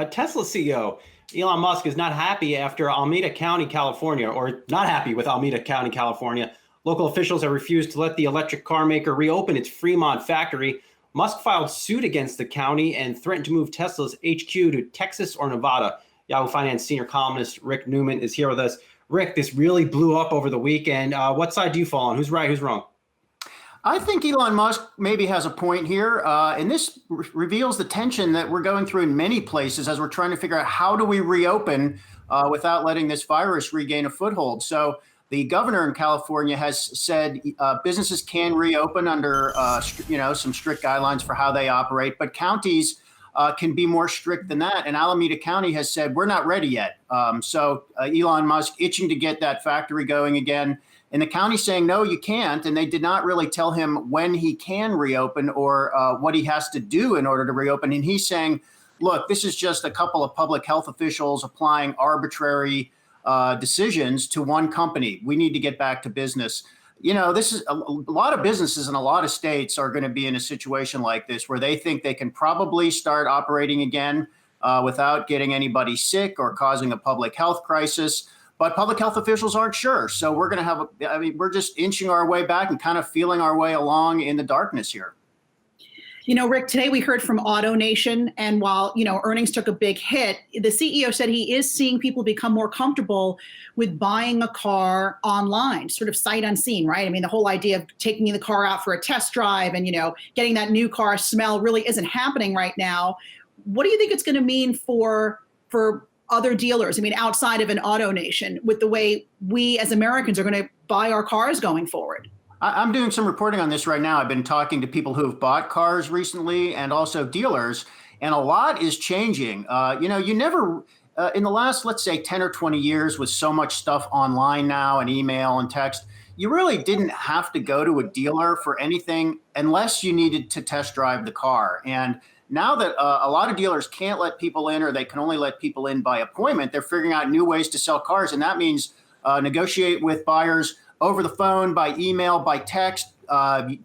Tesla CEO Elon Musk is not happy after Alameda County, California, or not happy with Alameda County, California. Local officials have refused to let the electric car maker reopen its Fremont factory. Musk filed suit against the county and threatened to move Tesla's HQ to Texas or Nevada. Yahoo Finance senior columnist Rick Newman is here with us. Rick, this really blew up over the weekend. What side do you fall on? Who's right? Who's wrong? I think Elon Musk maybe has a point here, and this reveals the tension that we're going through in many places as we're trying to figure out how do we reopen without letting this virus regain a foothold. So the governor in California has said businesses can reopen under some strict guidelines for how they operate, but counties can be more strict than that. And Alameda County has said we're not ready yet. So Elon Musk itching to get that factory going again. And the county saying, no, you can't. And they did not really tell him when he can reopen or what he has to do in order to reopen. And he's saying, look, this is just a couple of public health officials applying arbitrary decisions to one company. We need to get back to business. You know, this is a lot of businesses in a lot of states are going to be in a situation like this where they think they can probably start operating again without getting anybody sick or causing a public health crisis. But public health officials aren't sure. So we're going to have, we're just inching our way back and kind of feeling our way along in the darkness here. You know, Rick, today we heard from AutoNation, and while, earnings took a big hit, the CEO said he is seeing people become more comfortable with buying a car online, sort of sight unseen, right? I mean, the whole idea of taking the car out for a test drive and, getting that new car smell really isn't happening right now. What do you think it's going to mean for other dealers? I mean, outside of an AutoNation, with the way we as Americans are going to buy our cars going forward? I'm doing some reporting on this right now. I've been talking to people who have bought cars recently and also dealers, and a lot is changing. You never, in the last, let's say 10 or 20 years with so much stuff online now and email and text, you really didn't have to go to a dealer for anything unless you needed to test drive the car. And now that a lot of dealers can't let people in, or they can only let people in by appointment, they're figuring out new ways to sell cars. And that means negotiate with buyers over the phone, by email, by text.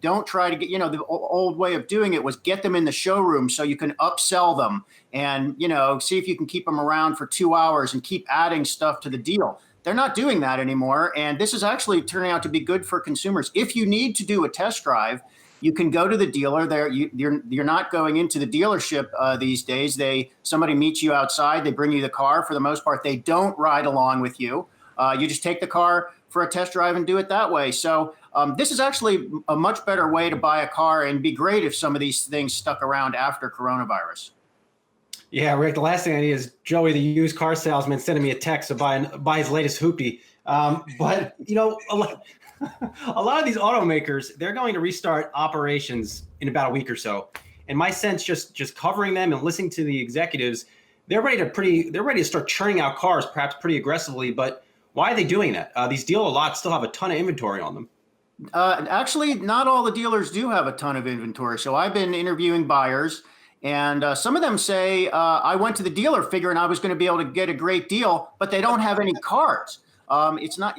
Don't try to get, the old way of doing it was get them in the showroom so you can upsell them and, see if you can keep them around for 2 hours and keep adding stuff to the deal. They're not doing that anymore. And this is actually turning out to be good for consumers. If you need to do a test drive, you can go to the dealer. You're not going into the dealership these days. Somebody meets you outside. They bring you the car. For the most part, they don't ride along with you. You just take the car for a test drive and do it that way. So this is actually a much better way to buy a car, and be great if some of these things stuck around after coronavirus. Yeah, Rick, the last thing I need is Joey, the used car salesman, sending me a text to buy his latest hoopty. But a lot of these automakers, they're going to restart operations in about a week or so. And my sense, just covering them and listening to the executives, they're ready to start churning out cars, perhaps pretty aggressively. But why are they doing that? These dealer lots still have a ton of inventory on them. Actually, not all the dealers do have a ton of inventory. So I've been interviewing buyers, and some of them say, I went to the dealer figuring I was going to be able to get a great deal, but they don't have any cars. It's not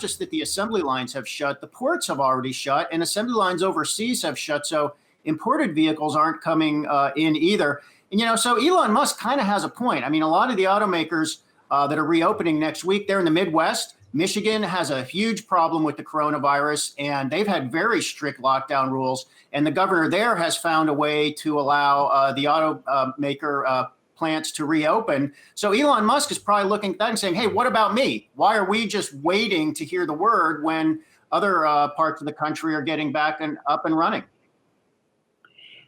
just that the assembly lines have shut, the ports have already shut, and assembly lines overseas have shut. So imported vehicles aren't coming in either. And, so Elon Musk kind of has a point. I mean, a lot of the automakers that are reopening next week, they're in the Midwest. Michigan has a huge problem with the coronavirus, and they've had very strict lockdown rules. And the governor there has found a way to allow the automaker plants to reopen. So Elon Musk is probably looking at that and saying, hey, what about me? Why are we just waiting to hear the word when other parts of the country are getting back and up and running?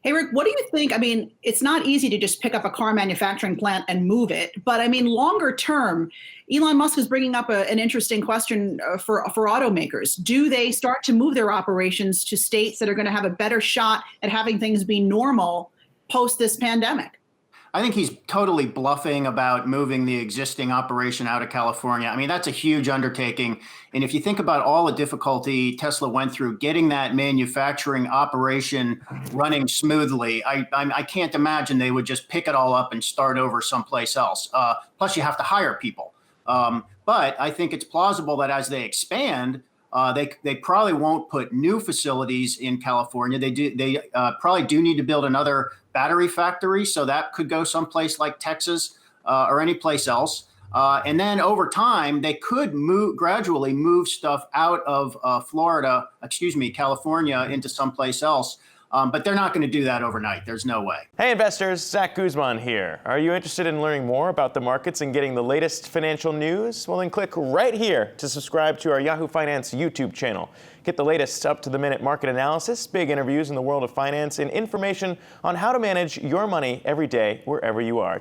Hey, Rick, what do you think? I mean, it's not easy to just pick up a car manufacturing plant and move it. But I mean, longer term, Elon Musk is bringing up an interesting question for automakers. Do they start to move their operations to states that are going to have a better shot at having things be normal post this pandemic? I think he's totally bluffing about moving the existing operation out of California. I mean, that's a huge undertaking. And if you think about all the difficulty Tesla went through getting that manufacturing operation running smoothly, I can't imagine they would just pick it all up and start over someplace else. Plus, you have to hire people. But I think it's plausible that as they expand, They probably won't put new facilities in California. They probably do need to build another battery factory, so that could go someplace like Texas or any place else. And then over time, they could gradually move stuff out of California into someplace else. But they're not going to do that overnight. There's no way. Hey investors, Zach Guzman here. Are you interested in learning more about the markets and getting the latest financial news? Well, then click right here to subscribe to our Yahoo Finance YouTube channel. Get the latest up-to-the-minute market analysis, big interviews in the world of finance, and information on how to manage your money every day wherever you are.